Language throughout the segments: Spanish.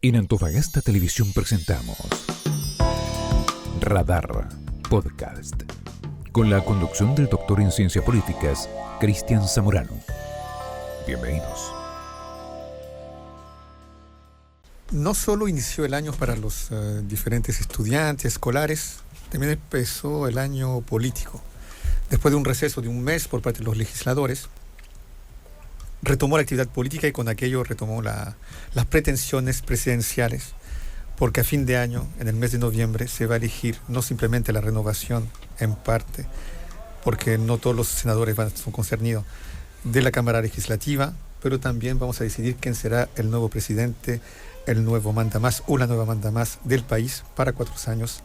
En Antofagasta Televisión presentamos Radar Podcast, con la conducción del doctor en Ciencias Políticas, Cristian Zamorano. Bienvenidos. No solo inició el año para los diferentes estudiantes escolares, también empezó el año político. Después de un receso de un mes por parte de los legisladores, retomó la actividad política y con aquello retomó las pretensiones presidenciales, porque a fin de año, en el mes de noviembre, se va a elegir no simplemente la renovación en parte, porque no todos los senadores son concernidos, de la Cámara Legislativa, pero también vamos a decidir quién será el nuevo presidente, el nuevo mandamás o la nueva mandamás del país para 4 años,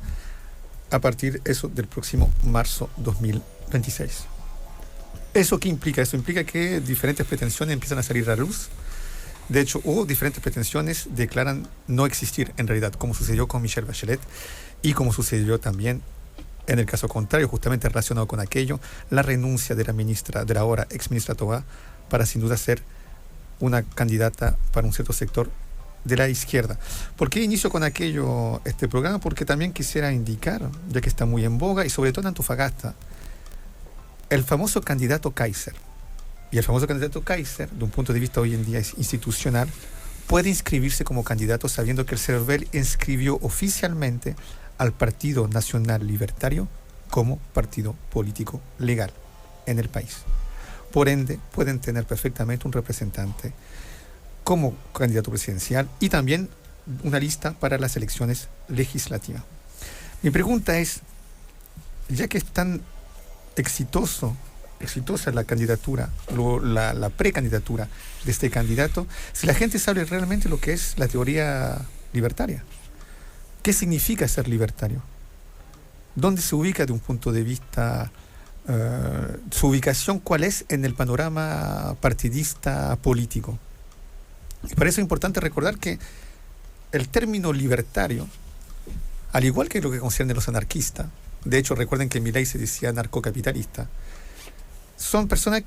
a partir eso del próximo marzo 2026. ¿Eso qué implica? Eso implica que diferentes pretensiones empiezan a salir a la luz. De hecho, diferentes pretensiones declaran no existir en realidad, como sucedió con Michelle Bachelet y como sucedió también en el caso contrario, justamente relacionado con aquello, la renuncia de la ministra, de la ahora ex ministra Tobá, para sin duda ser una candidata para un cierto sector de la izquierda. ¿Por qué inicio con aquello este programa? Porque también quisiera indicar, ya que está muy en boga y sobre todo en Antofagasta, el famoso candidato Kaiser. Y el famoso candidato Kaiser, de un punto de vista hoy en día institucional, puede inscribirse como candidato sabiendo que el CERVEL inscribió oficialmente al Partido Nacional Libertario como partido político legal en el país. Por ende, pueden tener perfectamente un representante como candidato presidencial y también una lista para las elecciones legislativas. Mi pregunta es, ya que es tan exitosa la candidatura, la precandidatura de este candidato, si la gente sabe realmente lo que es la teoría libertaria. ¿Qué significa ser libertario? ¿Dónde se ubica de un punto de vista, su ubicación cuál es en el panorama partidista político? Y para eso es importante recordar que el término libertario, al igual que lo que concierne a los anarquistas, de hecho recuerden que en mi ley se decía anarcocapitalista, son personas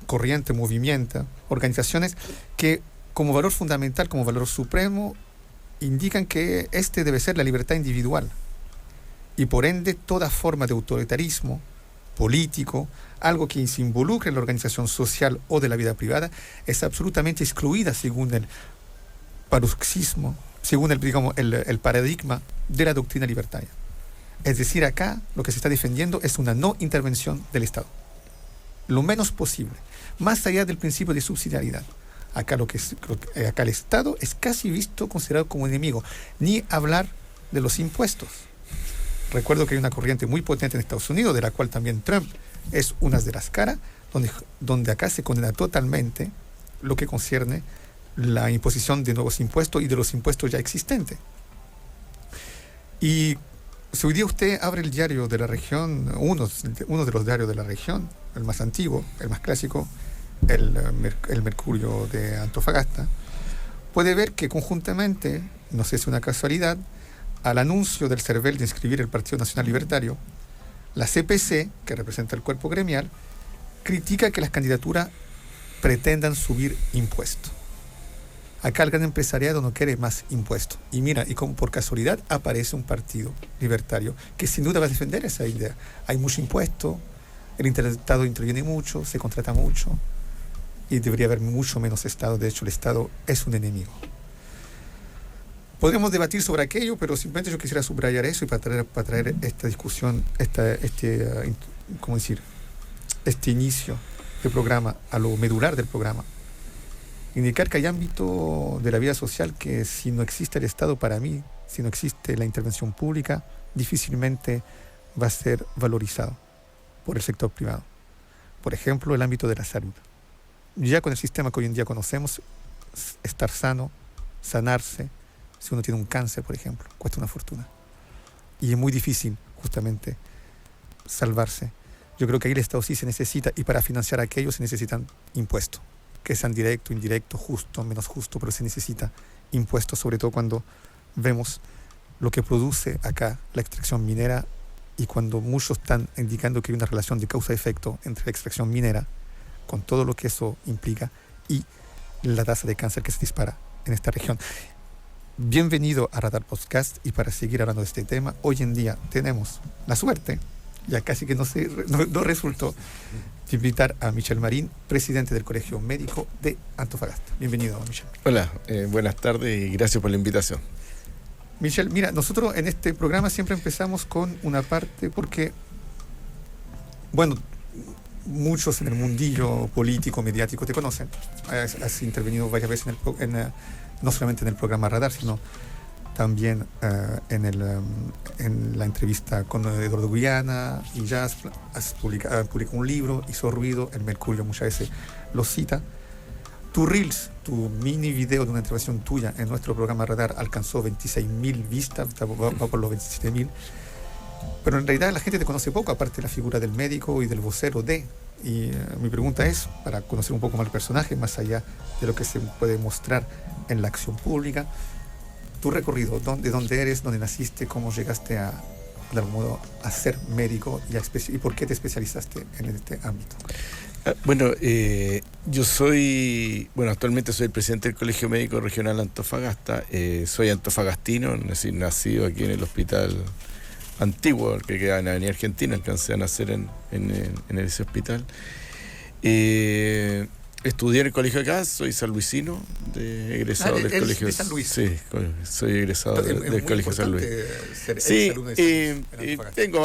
corrientes, movimientos, organizaciones que como valor fundamental, como valor supremo, indican que este debe ser la libertad individual y por ende toda forma de autoritarismo político, algo que se involucre en la organización social o de la vida privada, es absolutamente excluida según el paroxismo, según el paradigma de la doctrina libertaria. Es decir, acá lo que se está defendiendo es una no intervención del Estado, lo menos posible, más allá del principio de subsidiariedad. Acá acá el Estado es casi considerado como enemigo, ni hablar de los impuestos. Recuerdo que hay una corriente muy potente en Estados Unidos, de la cual también Trump es una de las caras, donde acá se condena totalmente lo que concierne la imposición de nuevos impuestos y de los impuestos ya existentes. Y si hoy día usted abre el diario de la región, uno de los diarios de la región, el más antiguo, el más clásico, el Mercurio de Antofagasta, puede ver que conjuntamente, no sé si es una casualidad, al anuncio del CERVEL de inscribir el Partido Nacional Libertario, la CPC, que representa el cuerpo gremial, critica que las candidaturas pretendan subir impuestos. Acá el gran empresariado no quiere más impuestos. Y mira, y como por casualidad aparece un partido libertario que sin duda va a defender esa idea. Hay mucho impuesto, el Estado interviene mucho, se contrata mucho y debería haber mucho menos Estado. De hecho, el Estado es un enemigo. Podemos debatir sobre aquello, pero simplemente yo quisiera subrayar eso y para traer esta discusión, este inicio del programa, a lo medular del programa. Indicar que hay ámbito de la vida social que si no existe el Estado, para mí, si no existe la intervención pública, difícilmente va a ser valorizado por el sector privado. Por ejemplo, el ámbito de la salud. Ya con el sistema que hoy en día conocemos, estar sano, sanarse, si uno tiene un cáncer, por ejemplo, cuesta una fortuna. Y es muy difícil, justamente, salvarse. Yo creo que ahí el Estado sí se necesita, y para financiar aquello se necesitan impuestos, que sean directo, indirecto, justo, menos justo, pero se necesita impuestos, sobre todo cuando vemos lo que produce acá la extracción minera y cuando muchos están indicando que hay una relación de causa-efecto entre la extracción minera, con todo lo que eso implica, y la tasa de cáncer que se dispara en esta región. Bienvenido a Radar Podcast, y para seguir hablando de este tema, hoy en día tenemos la suerte, ya casi que no resultó, de invitar a Michel Marín, presidente del Colegio Médico de Antofagasta. Bienvenido, Michel. Hola, buenas tardes y gracias por la invitación. Michel, mira, nosotros en este programa siempre empezamos con una parte porque, bueno, muchos en el mundillo político, mediático te conocen. Has intervenido varias veces no solamente en el programa Radar, sino también en la entrevista con Eduardo Guyana, y ya has publicado un libro, Hizo Ruido, el Mercurio muchas veces lo cita. Tu Reels, tu mini video de una intervención tuya en nuestro programa Radar alcanzó 26.000 vistas, va por los 27.000. Pero en realidad la gente te conoce poco, aparte de la figura del médico y del vocero de. Y mi pregunta es, para conocer un poco más el personaje, más allá de lo que se puede mostrar en la acción pública, tu recorrido, de dónde eres, dónde naciste, cómo llegaste de algún modo a ser médico y por qué te especializaste en este ámbito. Bueno, actualmente soy el presidente del Colegio Médico Regional Antofagasta. Soy antofagastino, nacido aquí en el hospital antiguo, que queda en Avenida Argentina. Alcancé a nacer en ese hospital. Estudié en el colegio acá, soy sanluisino, egresado del colegio. ¿De San Luis? Sí, soy egresado del colegio San Luis. Sí, tengo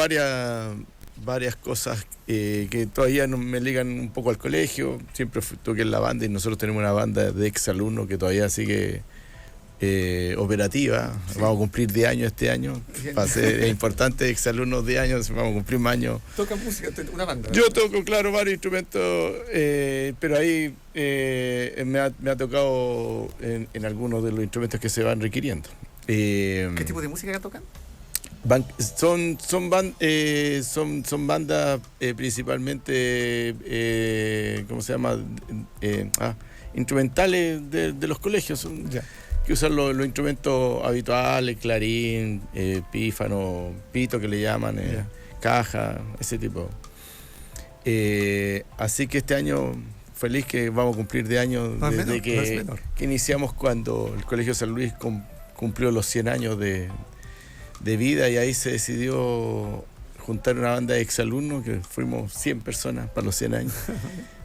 varias cosas que todavía no me ligan un poco al colegio. Siempre toqué en la banda, y nosotros tenemos una banda de exalumnos que todavía sigue operativa. Sí. Vamos a cumplir 10 años este año. Es importante, exalumnos 10 años, vamos a cumplir más años. ¿Toca música, una banda? Yo toco, claro, varios instrumentos, pero ahí me ha tocado en algunos de los instrumentos que se van requiriendo. ¿Qué tipo de música tocan? Son bandas principalmente, ¿cómo se llama? Instrumentales de los colegios. Que usan los instrumentos habituales, clarín, pífano, pito que le llaman, caja, ese tipo. Así que este año, feliz que vamos a cumplir de años desde que iniciamos, cuando el Colegio San Luis cumplió los 100 años de vida, y ahí se decidió juntar una banda de exalumnos, que fuimos 100 personas para los 100 años.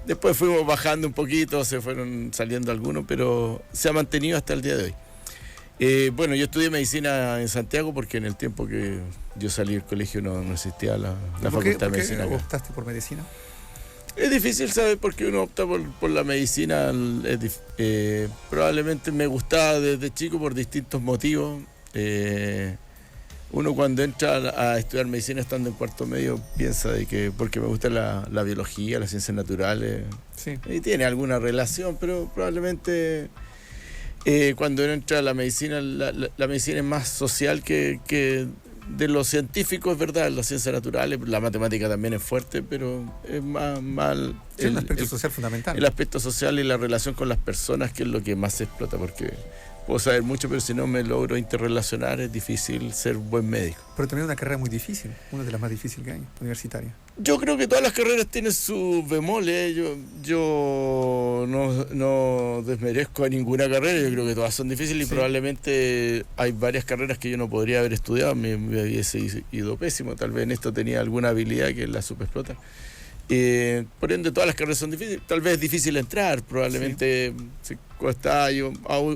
Después fuimos bajando un poquito, se fueron saliendo algunos, pero se ha mantenido hasta el día de hoy. Yo estudié medicina en Santiago porque en el tiempo que yo salí del colegio no existía la facultad de medicina. ¿Por qué optaste por medicina? Es difícil saber por qué uno opta por la medicina. Probablemente me gustaba desde chico por distintos motivos. Uno cuando entra a estudiar medicina estando en cuarto medio piensa de que porque me gusta la biología, las ciencias naturales, sí, y tiene alguna relación, pero probablemente cuando uno entra a la medicina, la medicina es más social que de lo científico, es verdad, las ciencias naturales, la matemática también es fuerte, pero es más el aspecto social fundamental. El aspecto social y la relación con las personas, que es lo que más se explota, porque puedo saber mucho, pero si no me logro interrelacionar, es difícil ser buen médico. Pero también una carrera muy difícil, una de las más difíciles que hay, universitaria. Yo creo que todas las carreras tienen sus bemoles. Yo no desmerezco a ninguna carrera, yo creo que todas son difíciles, sí. Y probablemente hay varias carreras que yo no podría haber estudiado, me hubiese ido pésimo. Tal vez en esto tenía alguna habilidad que la supe explotar. Por ende, todas las carreras son difíciles. Tal vez es difícil entrar, probablemente sí. Cuesta.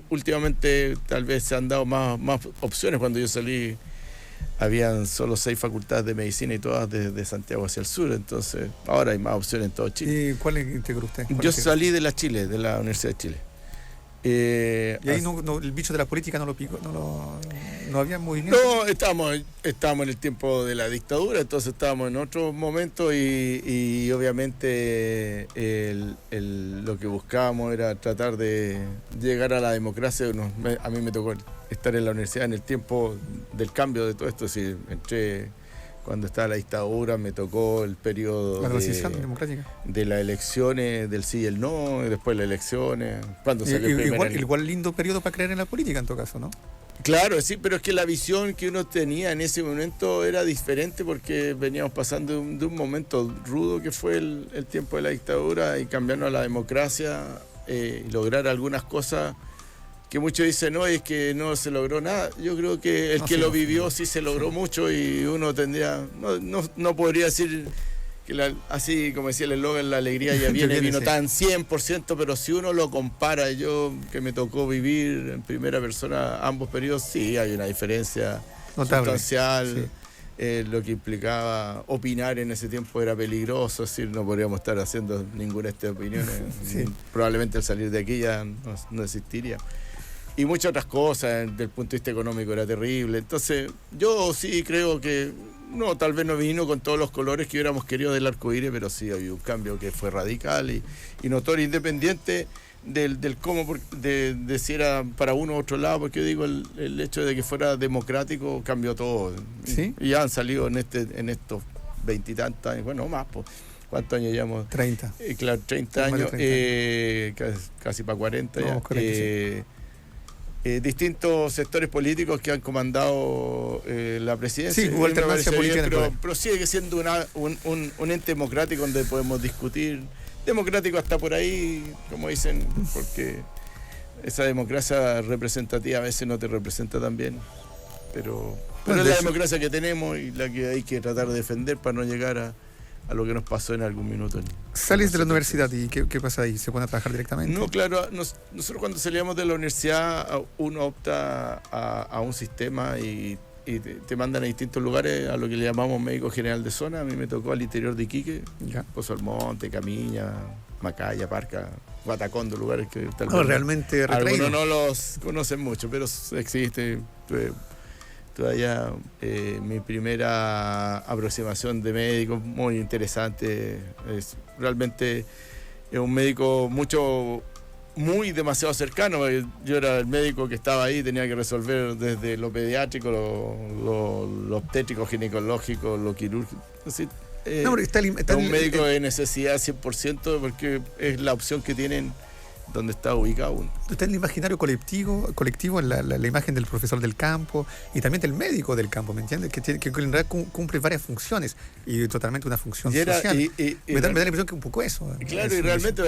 Últimamente tal vez se han dado más opciones. Cuando yo salí habían solo 6 facultades de medicina, y todas desde Santiago hacia el sur. Entonces ahora hay más opciones en todo Chile. ¿Y cuál integró usted? Yo salí de la Universidad de Chile. Y ahí el bicho de la política no lo picó, no había movimiento. No, estábamos en el tiempo de la dictadura, entonces estábamos en otro momento, y obviamente lo que buscábamos era tratar de llegar a la democracia. A mí me tocó estar en la universidad en el tiempo del cambio de todo esto, es decir, entré cuando estaba la dictadura, me tocó el periodo de las elecciones, del sí y el no, y después las elecciones. Cuando igual lindo periodo para creer en la política en todo caso, ¿no? Claro, sí, pero es que la visión que uno tenía en ese momento era diferente, porque veníamos pasando de un momento rudo que fue el tiempo de la dictadura, y cambiarnos a la democracia y lograr algunas cosas que muchos dicen, no, es que no se logró nada. Yo creo que el que lo vivió sí se logró mucho, y uno tendría, no podría decir que así como decía el eslogan, la alegría ya vino tan 100%, pero si uno lo compara, yo que me tocó vivir en primera persona ambos periodos, sí hay una diferencia notable, sustancial. sí. Lo que implicaba opinar en ese tiempo era peligroso, es decir, no podríamos estar haciendo ninguna de estas opiniones. Sí. Probablemente al salir de aquí ya no existiría. Y muchas otras cosas, desde el punto de vista económico era terrible. Entonces, yo sí creo que, tal vez no vino con todos los colores que hubiéramos querido del arcoíris, pero sí había un cambio que fue radical y notorio, independiente del cómo, de si era para uno u otro lado, porque yo digo, el hecho de que fuera democrático cambió todo. ¿Sí? Y ya han salido en estos 20 y tantos años, bueno, más, pues. ¿Cuántos años llevamos? 30. Claro, 30 años, casi para 40 ya. Correcto, sí. Distintos sectores políticos que han comandado la presidencia. Sí, hubo alternancia política, pero sigue siendo un ente democrático donde podemos discutir. Democrático hasta por ahí, como dicen, porque esa democracia representativa a veces no te representa tan bien. Pero es la democracia que tenemos y la que hay que tratar de defender para no llegar a lo que nos pasó en algún minuto. ¿Sales de la universidad y qué pasa ahí? ¿Se pone a trabajar directamente? No, claro, nosotros cuando salíamos de la universidad uno opta a un sistema y te mandan a distintos lugares, a lo que le llamamos médico general de zona. A mí me tocó al interior de Iquique, Pozo Almonte, Camiña, Macaya, Parca, Guatacondo, lugares que tal vez realmente algunos no los conocen mucho, pero existe. Todavía mi primera aproximación de médico, muy interesante. Realmente es un médico muy demasiado cercano. Yo era el médico que estaba ahí, tenía que resolver desde lo pediátrico, lo obstétrico, ginecológico, lo quirúrgico. Es decir, un médico de necesidad 100%, porque es la opción que tienen donde está ubicado uno. Está en el imaginario colectivo en la imagen del profesor del campo y también del médico del campo, ¿me entiendes? Que en realidad cumple varias funciones y totalmente una función social. Me da la impresión que un poco eso. Claro, y realmente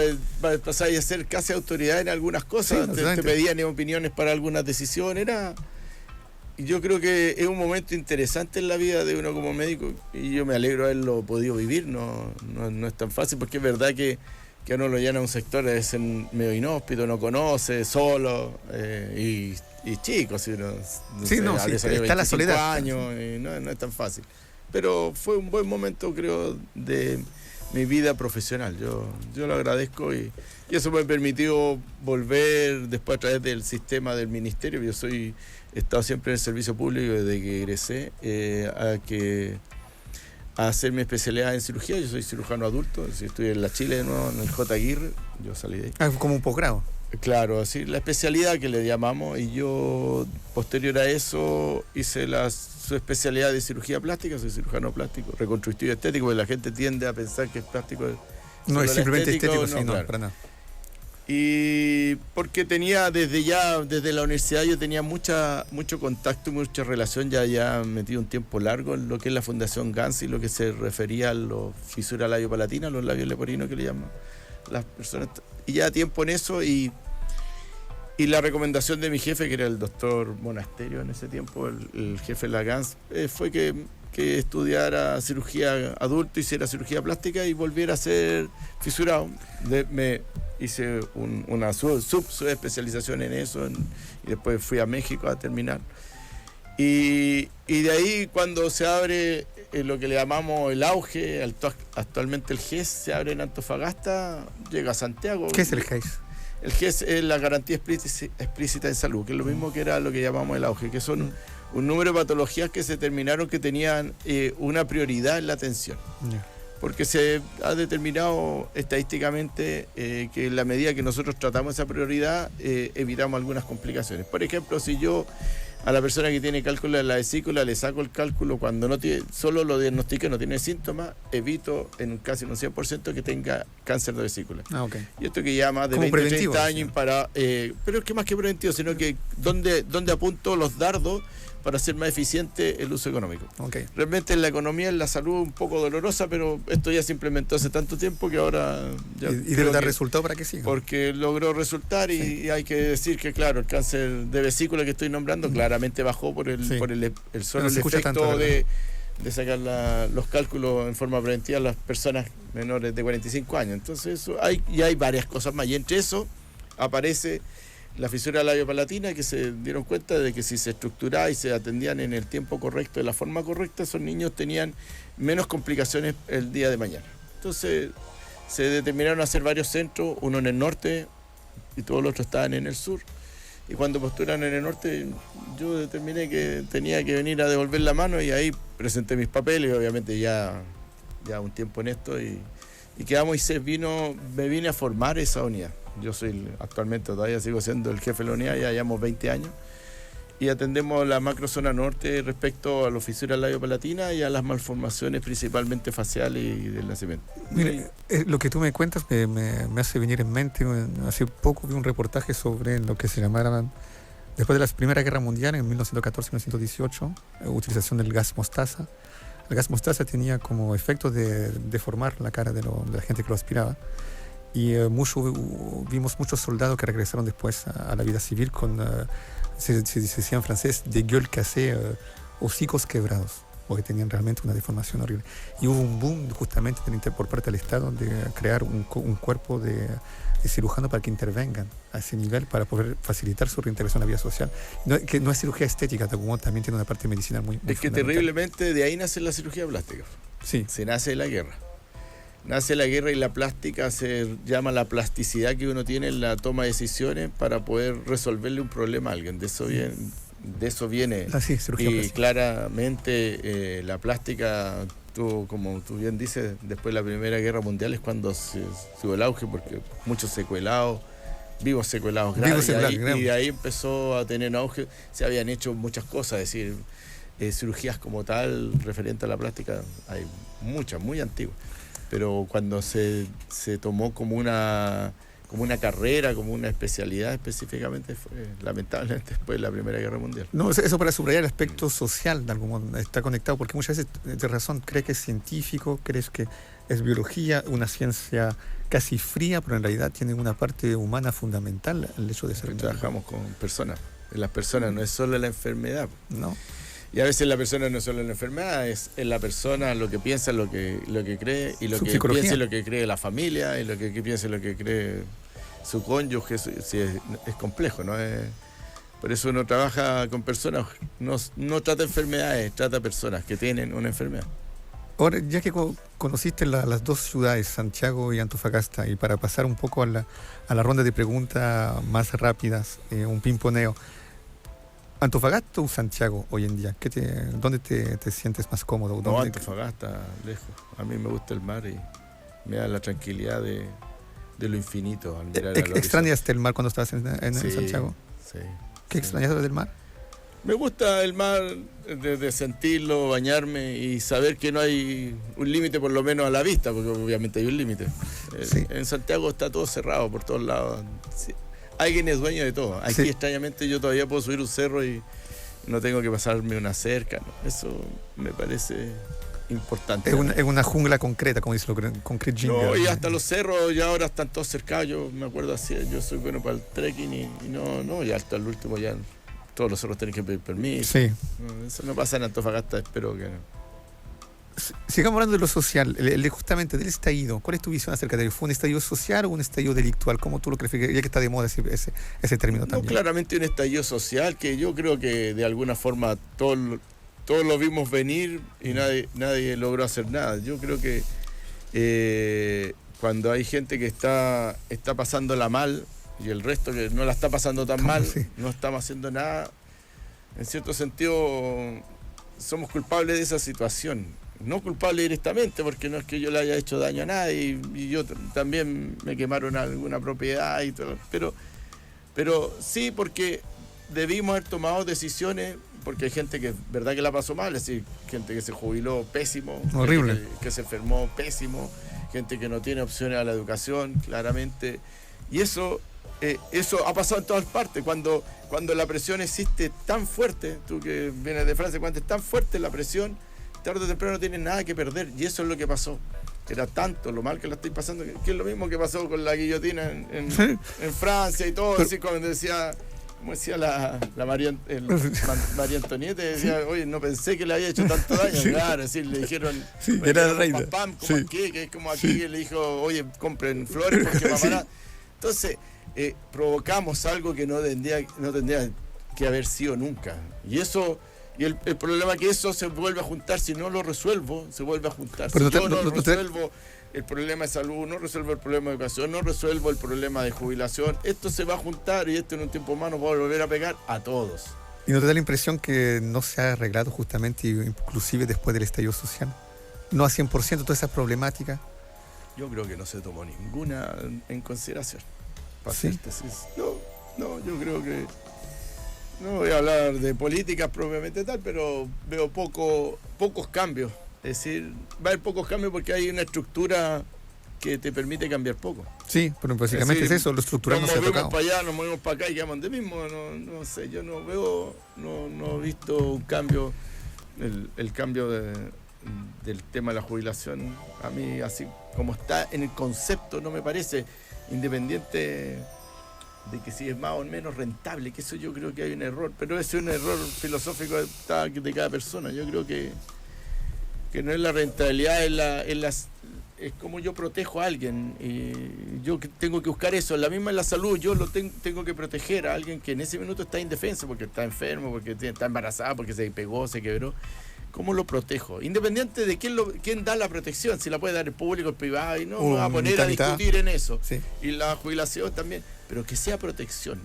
pasáis a ser casi autoridad en algunas cosas. Sí, te pedían opiniones para algunas decisiones. Yo creo que es un momento interesante en la vida de uno como médico y yo me alegro de haberlo podido vivir. No es tan fácil, porque es verdad que a uno lo llena un sector, es medio inhóspito, no conoce, solo y chico. Si uno, está la soledad. Años, y no es tan fácil. Pero fue un buen momento, creo, de mi vida profesional. Yo lo agradezco y eso me permitió volver después a través del sistema del ministerio. Yo he estado siempre en el servicio público desde que egresé, a hacer mi especialidad en cirugía. Yo soy cirujano adulto, estoy en la Chile de nuevo, en el J. Aguirre. Yo salí de ahí. Como un posgrado. Claro, así la especialidad que le llamamos, y yo posterior a eso hice su especialidad de cirugía plástica. Soy cirujano plástico, reconstructivo y estético, porque la gente tiende a pensar que es plástico. No es simplemente estético, no, claro. Para nada. Y porque desde la universidad yo tenía mucho contacto y mucha relación, ya metido un tiempo largo en lo que es la Fundación Ganzi, lo que se refería a los fisuras labio-palatinas, los labios leporinos que le llaman las personas. Y ya tiempo en eso, y la recomendación de mi jefe, que era el doctor Monasterio en ese tiempo, el jefe de la Ganzi, fue que estudiara cirugía adulto, hiciera cirugía plástica y volviera a ser fisurado. Me hice una subespecialización en eso, y después fui a México a terminar. Y de ahí, cuando se abre lo que le llamamos el auge, actualmente el GES se abre en Antofagasta, llega a Santiago. ¿Qué es el GES? El GES es la garantía explícita en salud, que es lo mismo que era lo que llamamos el auge, que son un número de patologías que se determinaron que tenían una prioridad en la atención. Porque se ha determinado estadísticamente que en la medida que nosotros tratamos esa prioridad, evitamos algunas complicaciones. Por ejemplo, si yo A la persona que tiene cálculo de la vesícula le saco el cálculo cuando no tiene, solo lo diagnostiqué, no tiene síntomas, evito en casi un 100% que tenga cáncer de vesícula. Okay. Y esto que ya más de 20, 30 años pero es que más que preventivo, sino que donde apunto los dardos para hacer más eficiente el uso económico. Okay. Realmente en la economía, en la salud, un poco dolorosa, pero esto ya se implementó hace tanto tiempo que ahora... Ya y debe dar resultado para que siga. Porque logró resultar y hay que decir que, claro, el cáncer de vesícula que estoy nombrando claramente bajó por el solo el efecto tanto, de sacar los cálculos en forma preventiva a las personas menores de 45 años. Entonces hay varias cosas más, y entre eso aparece la fisura labiopalatina, que se dieron cuenta de que si se estructuraba y se atendían en el tiempo correcto, de la forma correcta, esos niños tenían menos complicaciones el día de mañana. Entonces se determinaron hacer varios centros, uno en el norte y todos los otros estaban en el sur. Y cuando postulan en el norte, yo determiné que tenía que venir a devolver la mano, y ahí presenté mis papeles, y obviamente ya un tiempo en esto, y quedamos, y me vine a formar esa unidad. Yo actualmente todavía sigo siendo el jefe de la unidad, ya llevamos 20 años, y atendemos la macrozona norte respecto a las fisuras labiopalatinas y a las malformaciones principalmente faciales y del nacimiento. Mire, lo que tú me cuentas me hace venir en mente, hace poco vi un reportaje sobre lo que se llamaban, después de la Primera Guerra Mundial, en 1914-1918, utilización del gas mostaza. El gas mostaza tenía como efecto de deformar la cara de la gente que lo aspiraba. Y vimos muchos soldados que regresaron después a la vida civil con, se decía en francés, des gueules cassées, hocicos quebrados, porque tenían realmente una deformación horrible. Y hubo un boom justamente por parte del Estado de crear un cuerpo de cirujano para que intervengan a ese nivel, para poder facilitar su reintegración a la vida social. Que no es cirugía estética, también tiene una parte medicinal muy es que terriblemente de ahí nace la cirugía plástica. Sí. Se nace de la guerra. Nace la guerra, y la plástica se llama la plasticidad que uno tiene en la toma de decisiones para poder resolverle un problema a alguien. De eso viene. Y claramente la plástica, como tú bien dices, después de la Primera Guerra Mundial es cuando se tuvo el auge, porque muchos secuelados, vivos secuelados graves, y de ahí empezó a tener auge. Se habían hecho muchas cosas, es decir, cirugías como tal referente a la plástica hay muchas, muy antiguas. Pero cuando se tomó como una carrera, como una especialidad específicamente, fue lamentablemente después de la Primera Guerra Mundial. No, eso para subrayar el aspecto social, de algún modo, está conectado, porque muchas veces, de razón, crees que es científico, crees que es biología, una ciencia casi fría, pero en realidad tiene una parte humana fundamental, el hecho de ser... Trabajamos con personas. Las personas no es solo la enfermedad. No. Y a veces la persona no es solo la enfermedad, es la persona lo que piensa, lo que cree, y lo que piensa y lo que cree la familia, y lo que piensa y lo que cree su cónyuge. Es complejo, ¿no? Por eso uno trabaja con personas, no trata enfermedades, trata personas que tienen una enfermedad. Ahora, ya que conociste las dos ciudades, Santiago y Antofagasta, y para pasar un poco a la ronda de preguntas más rápidas, un pimponeo, ¿Antofagasta o Santiago hoy en día? ¿Dónde te sientes más cómodo? No, Antofagasta, lejos. A mí me gusta el mar y me da la tranquilidad de lo infinito. Al mirar ¿Extrañaste el mar cuando estabas en Santiago? Sí. ¿Qué extrañas del mar? Me gusta el mar, de sentirlo, bañarme y saber que no hay un límite, por lo menos a la vista, porque obviamente hay un límite. Sí. En Santiago está todo cerrado por todos lados. Sí. Alguien es dueño de todo. Aquí, extrañamente, yo todavía puedo subir un cerro y no tengo que pasarme una cerca, ¿no? Eso me parece importante. Es una jungla concreta, como dice Concrete Jungle. No, y hasta los cerros ya ahora están todos cercados. Yo me acuerdo así, yo soy bueno para el trekking y ya hasta el último ya todos los cerros tienen que pedir permiso. Sí. No, eso no pasa en Antofagasta, espero que no. Sigamos hablando de lo social, justamente del estallido. ¿Cuál es tu visión acerca de ello? ¿Fue un estallido social o un estallido delictual? ¿Cómo tú lo crees? Ya que está de moda ese término también. No, claramente un estallido social que yo creo que de alguna forma todos lo vimos venir y nadie logró hacer nada. Yo creo que cuando hay gente que está pasándola mal y el resto que no la está pasando tan mal, no estamos haciendo nada, en cierto sentido somos culpables de esa situación. No culpable directamente, porque no es que yo le haya hecho daño a nadie, y yo también me quemaron alguna propiedad y todo, pero sí porque debimos haber tomado decisiones, porque hay gente que verdad que la pasó mal, es decir, gente que se jubiló pésimo, horrible, que se enfermó pésimo, gente que no tiene opciones a la educación, claramente, y eso ha pasado en todas partes. Cuando la presión existe tan fuerte, tú que vienes de Francia, cuando es tan fuerte la presión, tarde o temprano no tienes nada que perder, y eso es lo que pasó. Era tanto lo mal que la estoy pasando, que es lo mismo que pasó con la guillotina en Francia y todo, así como decía María Antonieta, decía, oye, no pensé que le había hecho tanto daño. Claro, es decir, le dijeron, sí, era la reina. Pam, como aquí, que es como aquí, le dijo, oye, compren flores porque mamá. Entonces, provocamos algo que no tendría que haber sido nunca. Y el problema es que eso se vuelve a juntar, si no lo resuelvo, se vuelve a juntar. Pero si yo no resuelvo el problema de salud, no resuelvo el problema de educación, no resuelvo el problema de jubilación, esto se va a juntar y esto en un tiempo más nos va a volver a pegar a todos. ¿Y no te da la impresión que no se ha arreglado justamente, inclusive después del estallido social? No a 100% toda esa problemática. Yo creo que no se tomó ninguna en consideración. ¿Sí? No, yo creo que... No voy a hablar de políticas propiamente tal, pero veo pocos cambios. Es decir, va a haber pocos cambios porque hay una estructura que te permite cambiar poco. Sí, pero básicamente es eso, lo estructural no se ha tocado. Nos movemos para allá, nos movemos para acá y quedamos de mismo. No sé, yo no he visto un cambio, el cambio del tema de la jubilación. A mí, así como está en el concepto, no me parece, independiente de que si es más o menos rentable, que eso yo creo que hay un error, pero ese es un error filosófico de cada persona. Yo creo que no es la rentabilidad, es como yo protejo a alguien, y yo tengo que buscar eso. La misma en la salud, yo tengo que proteger a alguien que en ese minuto está indefenso, porque está enfermo, porque está embarazada, porque se pegó, se quebró. ¿Cómo lo protejo? Independiente de quién da la protección, si la puede dar el público, el privado, y no me voy a poner a discutir en eso. Sí. Y la jubilación también, pero que sea protección.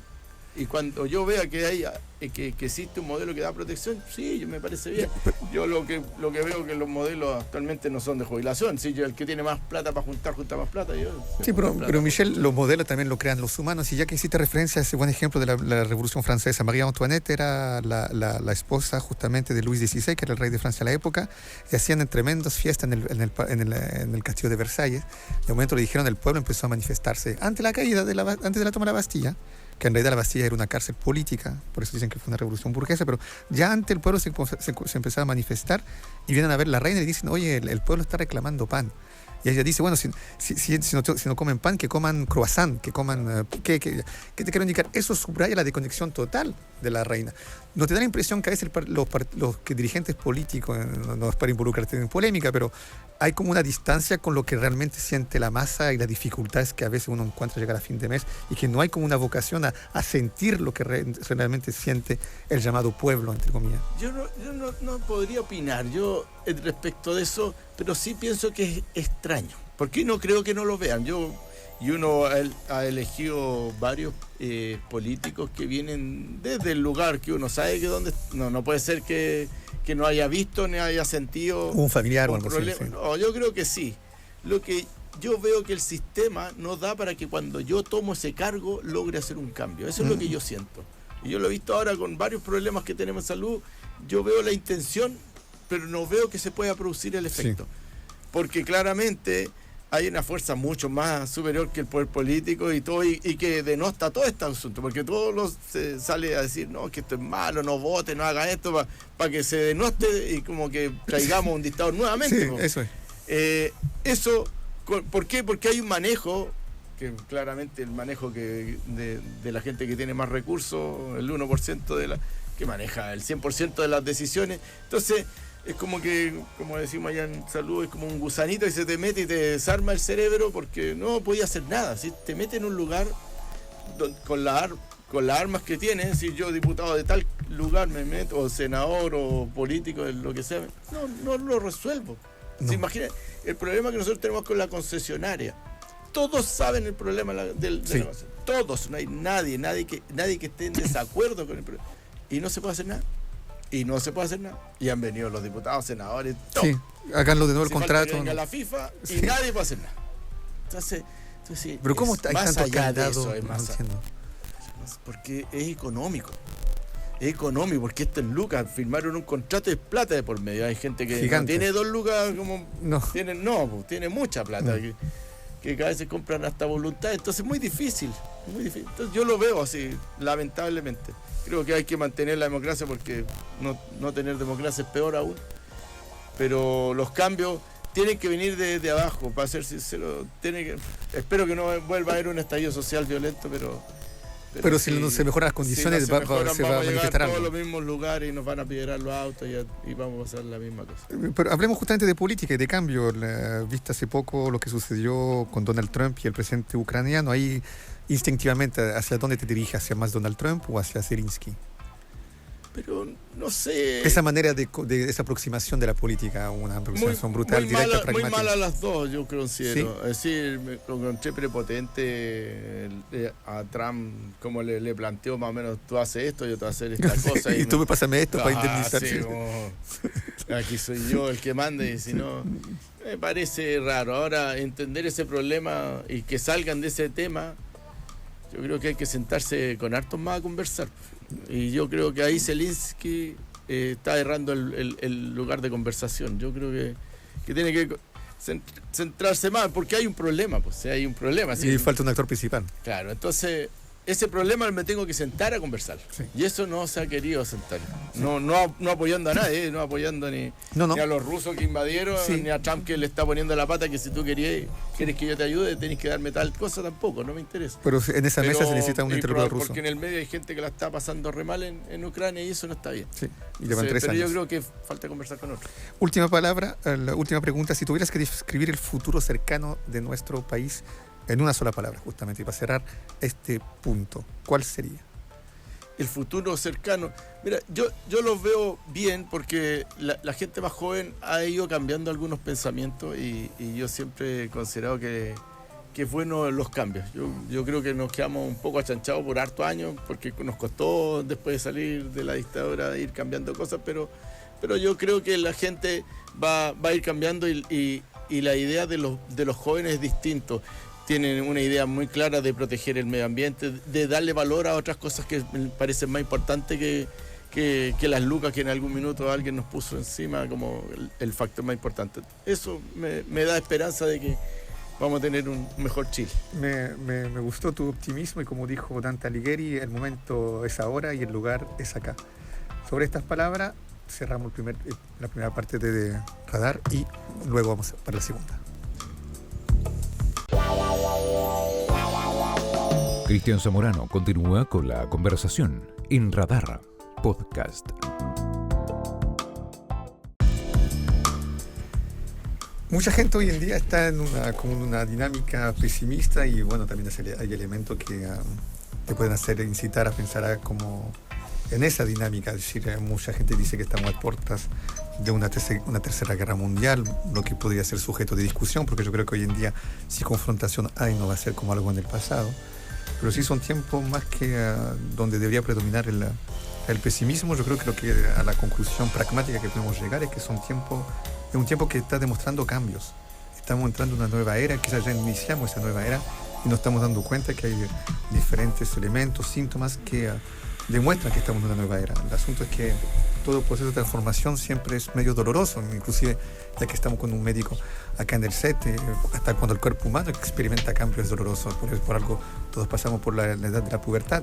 Y cuando yo vea que que existe un modelo que da protección, sí, me parece bien. Yo lo que veo que los modelos actualmente no son de jubilación. Si el que tiene más plata para junta más plata. Sí, pero Michel, los modelos también lo crean los humanos. Y ya que hiciste referencia a ese buen ejemplo de la Revolución Francesa, María Antoinette era la esposa justamente de Luis XVI, que era el rey de Francia a la época, y hacían tremendas fiestas en el castillo de Versalles. De momento le dijeron, el pueblo empezó a manifestarse ante la caída antes de la toma de la Bastilla, que en realidad la Bastilla era una cárcel política, por eso dicen que fue una revolución burguesa, pero ya antes el pueblo se empezaba a manifestar y vienen a ver la reina y dicen, oye, el pueblo está reclamando pan. Y ella dice, bueno, si no comen pan, que coman croissant, que coman... ¿Qué te quiero indicar? Eso subraya la desconexión total de la reina. ¿No te da la impresión que a veces los dirigentes políticos, no es para involucrarte en polémica, pero hay como una distancia con lo que realmente siente la masa y las dificultades que a veces uno encuentra llegar a fin de mes, y que no hay como una vocación a sentir lo que realmente siente el llamado pueblo, entre comillas? Yo no podría opinar respecto de eso, pero sí pienso que es extraño, porque no creo que no lo vean. Uno ha elegido varios políticos que vienen desde el lugar que uno sabe que donde no puede ser que no haya visto ni haya sentido un familiar o algo así. Sí. No, yo creo que sí. Lo que yo veo que el sistema no da para que cuando yo tomo ese cargo logre hacer un cambio. Eso es lo que yo siento. Y yo lo he visto ahora con varios problemas que tenemos en salud. Yo veo la intención, pero no veo que se pueda producir el efecto. Sí. Porque claramente hay una fuerza mucho más superior que el poder político y todo, y que denosta todo este asunto, porque todos se sale a decir, no, que esto es malo, no vote, no haga esto, para que se denoste y como que traigamos un dictador nuevamente. Sí, eso es. ¿Por qué? Porque hay un manejo, que claramente el manejo de la gente que tiene más recursos, el 1% que maneja el 100% de las decisiones. Entonces, es como que, como decimos allá en salud, es como un gusanito y se te mete y te desarma el cerebro porque no podía hacer nada. Si te mete en un lugar con las armas que tienes, si yo diputado de tal lugar me meto, o senador o político, lo que sea, no lo resuelvo. No. ¿Se imagina el problema que nosotros tenemos con la concesionaria? Todos saben el problema de la todos, no hay nadie que esté en desacuerdo con el problema. Y no se puede hacer nada. Y han venido los diputados, senadores, todo. Sí, háganlo de nuevo el contrato. Que venga la FIFA y nadie puede hacer nada. Entonces pero ¿cómo está? Hay más tantos allá de candidatos, eso, porque es económico. es económico, porque esto es lucas, firmaron un contrato de plata de por medio. Hay gente que Gigante. no tiene 2 lucas como No. tiene mucha plata, No. que cada vez se compran hasta voluntad, entonces es muy difícil. Entonces yo lo veo así, lamentablemente. Creo que hay que mantener la democracia porque no tener democracia es peor aún. Pero los cambios tienen que venir de abajo, para ser sincero. Espero que no vuelva a haber un estallido social violento, Pero si no se mejoran las condiciones, si no se va a vamos a manifestar llegar a todos algo. los mismos lugares y nos van a piedrar los autos y vamos a pasar la misma cosa. Pero hablemos justamente de política y de cambio. Viste hace poco lo que sucedió con Donald Trump y el presidente ucraniano. Ahí, instintivamente, ¿hacia dónde te diriges? ¿Hacia más Donald Trump o hacia Zelensky? Pero no sé. Esa manera de esa aproximación de la política, una aproximación brutal, directa, pragmática. Muy mala las dos, yo considero. ¿Sí? Es decir, me lo encontré prepotente a Trump, como le planteó más o menos, tú haces esto, yo te voy a hacer esta cosa. y tú me pásame esto para indemnizar. Sí, aquí soy yo el que manda, y si no, me parece raro. Ahora, entender ese problema y que salgan de ese tema, yo creo que hay que sentarse con hartos más a conversar. Y yo creo que ahí Zelensky está errando el lugar de conversación. Yo creo que tiene que centrarse más, porque hay un problema, pues hay un problema. Y falta un actor principal. Claro, entonces ese problema me tengo que sentar a conversar. Sí. Y eso no se ha querido sentar. No apoyando a nadie, no apoyando ni a los rusos que invadieron, sí, ni a Trump que le está poniendo la pata, que si tú quieres que yo te ayude, tenés que darme tal cosa, tampoco, no me interesa. Pero en esa mesa se necesita un interlocutor ruso. Porque en el medio hay gente que la está pasando re mal en Ucrania y eso no está bien. Sí, y llevan 3 años. Pero yo creo que falta conversar con otros. Última palabra, la última pregunta. Si tuvieras que describir el futuro cercano de nuestro país en una sola palabra, justamente, y para cerrar este punto, ¿cuál sería? El futuro cercano. Mira, yo lo veo bien porque la gente más joven ha ido cambiando algunos pensamientos y yo siempre he considerado que es bueno los cambios. Yo creo que nos quedamos un poco achanchados por hartos años porque nos costó, después de salir de la dictadura, ir cambiando cosas, pero yo creo que la gente va a ir cambiando y la idea de los jóvenes es distinto. Tienen una idea muy clara de proteger el medio ambiente, de darle valor a otras cosas que me parecen más importantes que las lucas que en algún minuto alguien nos puso encima como el factor más importante. Eso me da esperanza de que vamos a tener un mejor Chile. Me gustó tu optimismo y como dijo Dante Alighieri, el momento es ahora y el lugar es acá. Sobre estas palabras cerramos la primera parte de Radar y luego vamos para la segunda. Cristian Zamorano continúa con la conversación en Radar Podcast. Mucha gente hoy en día está en una dinámica pesimista y bueno, también hay elementos que te pueden incitar a pensar como en esa dinámica. Es decir, mucha gente dice que estamos a puertas de una tercera guerra mundial, lo que podría ser sujeto de discusión, porque yo creo que hoy en día si confrontación hay no va a ser como algo en el pasado, pero sí son tiempos más que donde debería predominar el pesimismo. Yo creo que a la conclusión pragmática que podemos llegar es que es un tiempo que está demostrando cambios. Estamos entrando en una nueva era, quizás ya iniciamos esa nueva era y nos estamos dando cuenta que hay diferentes elementos, síntomas que demuestran que estamos en una nueva era. El asunto es que todo proceso de transformación siempre es medio doloroso, inclusive ya que estamos con un médico acá en el set, hasta cuando el cuerpo humano experimenta cambios es doloroso, por algo todos pasamos por la edad de la pubertad,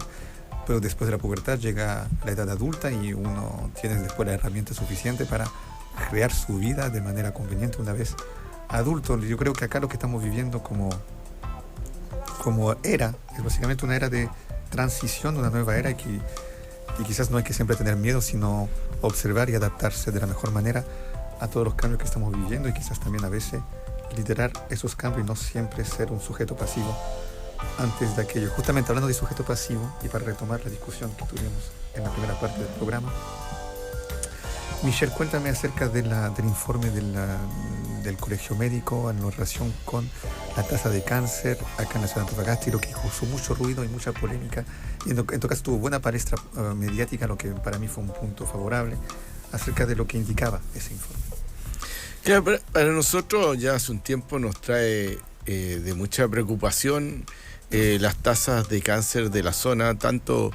pero después de la pubertad llega la edad adulta y uno tiene después la herramienta suficiente para crear su vida de manera conveniente una vez adulto. Yo creo que acá lo que estamos viviendo como era, es básicamente una era de transición, una nueva era y quizás no hay que siempre tener miedo, sino observar y adaptarse de la mejor manera a todos los cambios que estamos viviendo y quizás también a veces liderar esos cambios y no siempre ser un sujeto pasivo antes de aquello. Justamente hablando de sujeto pasivo y para retomar la discusión que tuvimos en la primera parte del programa, Michelle, cuéntame acerca del informe del Colegio Médico en relación con la tasa de cáncer acá en la ciudad de Antofagasta y lo que causó mucho ruido y mucha polémica. Y en todo caso tuvo buena palestra mediática, lo que para mí fue un punto favorable acerca de lo que indicaba ese informe. Claro, para nosotros ya hace un tiempo nos trae de mucha preocupación las tasas de cáncer de la zona, tanto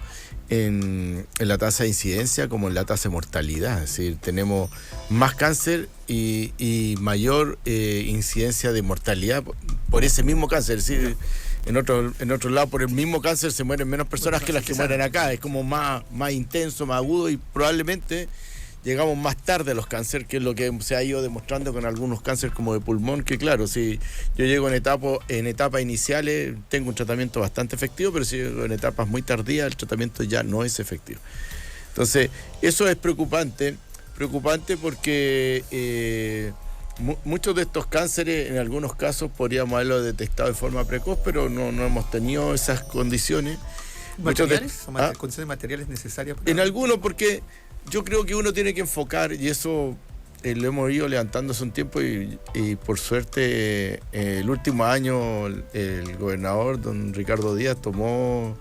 en la tasa de incidencia como en la tasa de mortalidad. Es decir, tenemos más cáncer y mayor incidencia de mortalidad por ese mismo cáncer. Es decir, en otro lado, por el mismo cáncer se mueren menos personas que las que mueren acá. Es como más intenso, más agudo, y probablemente llegamos más tarde a los cánceres, que es lo que se ha ido demostrando con algunos cánceres como de pulmón, que claro, si yo llego en etapas iniciales, tengo un tratamiento bastante efectivo, pero si llego en etapas muy tardías, el tratamiento ya no es efectivo. Entonces, eso es preocupante porque muchos de estos cánceres, en algunos casos, podríamos haberlo detectado de forma precoz, pero no hemos tenido esas condiciones. ¿Condiciones materiales necesarias? En algunos, porque yo creo que uno tiene que enfocar, y eso lo hemos ido levantando hace un tiempo, y por suerte el último año el gobernador, don Ricardo Díaz, tomó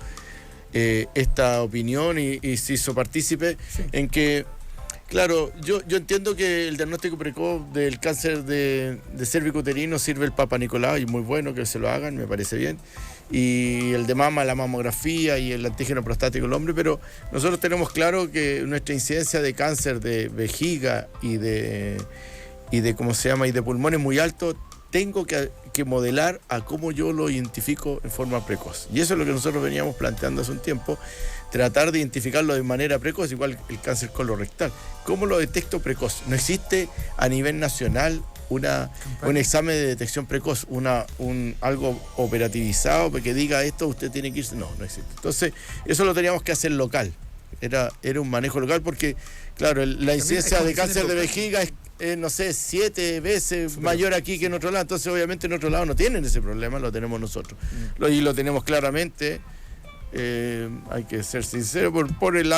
esta opinión y se hizo partícipe en que, claro, yo entiendo que el diagnóstico precoz del cáncer de cervicuterino sirve el Papa Nicolau, y muy bueno que se lo hagan, me parece bien. Y el de mama, la mamografía y el antígeno prostático del hombre, pero nosotros tenemos claro que nuestra incidencia de cáncer de vejiga y de ¿cómo se llama? Y de pulmón es muy alto. Tengo que modelar a cómo yo lo identifico en forma precoz. Y eso es lo que nosotros veníamos planteando hace un tiempo, tratar de identificarlo de manera precoz, igual el cáncer colorectal. ¿Cómo lo detecto precoz? No existe a nivel nacional un examen de detección precoz, algo operativizado que diga esto, usted tiene que irse. No existe. Entonces, eso lo teníamos que hacer local. Era un manejo local porque, claro, la incidencia de cáncer de vejiga es, no sé, 7 veces mayor aquí que en otro lado. Entonces, obviamente, en otro lado no tienen ese problema, lo tenemos nosotros. Y lo tenemos claramente. Hay que ser sincero, por el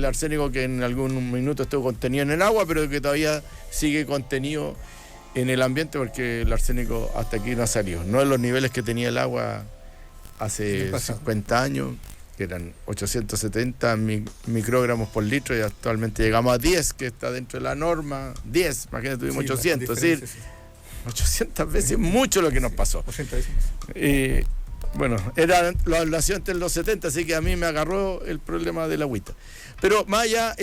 arsénico que en algún minuto estuvo contenido en el agua, pero que todavía sigue contenido en el ambiente, porque el arsénico hasta aquí no ha salido. No en los niveles que tenía el agua hace 50 años, que eran 870 microgramos por litro, y actualmente llegamos a 10, que está dentro de la norma. 10, imagínate, tuvimos 800, es decir, 800 veces mucho lo que nos pasó. 80 veces. Bueno, era la ablación en los 70, así que a mí me agarró el problema de la agüita. Pero más allá,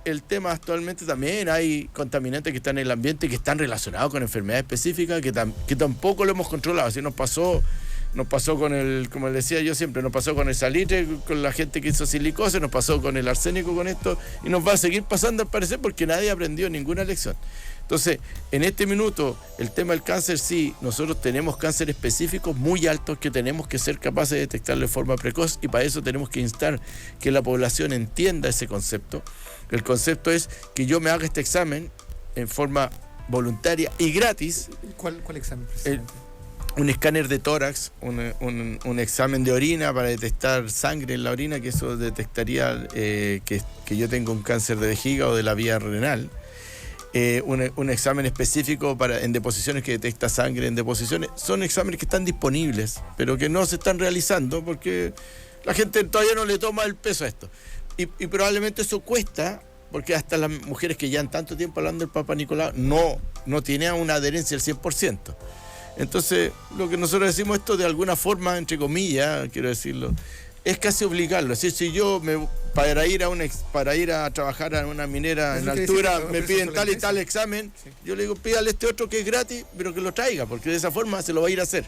el tema actualmente también hay contaminantes que están en el ambiente, que están relacionados con enfermedades específicas, que tampoco lo hemos controlado. Así nos pasó con como les decía yo siempre, nos pasó con el salitre, con la gente que hizo silicosis, nos pasó con el arsénico, con esto, y nos va a seguir pasando al parecer, porque nadie aprendió ninguna lección. Entonces, en este minuto, el tema del cáncer, sí, nosotros tenemos cáncer específicos muy altos que tenemos que ser capaces de detectarlo de forma precoz, y para eso tenemos que instar que la población entienda ese concepto. El concepto es que yo me haga este examen en forma voluntaria y gratis. ¿Cuál examen? Un escáner de tórax, un examen de orina para detectar sangre en la orina, que eso detectaría que yo tengo un cáncer de vejiga o de la vía renal. Un examen específico en deposiciones que detecta sangre en deposiciones. Son exámenes que están disponibles, pero que no se están realizando porque la gente todavía no le toma el peso a esto. Y probablemente eso cuesta, porque hasta las mujeres que llevan tanto tiempo hablando del Papa Nicolau no tienen una adherencia del 100%. Entonces, lo que nosotros decimos, esto de alguna forma, entre comillas, quiero decirlo, es casi obligarlo. Es decir, si yo para ir a trabajar a una minera en altura me piden tal y tal examen, yo le digo, pídale este otro que es gratis, pero que lo traiga, porque de esa forma se lo va a ir a hacer.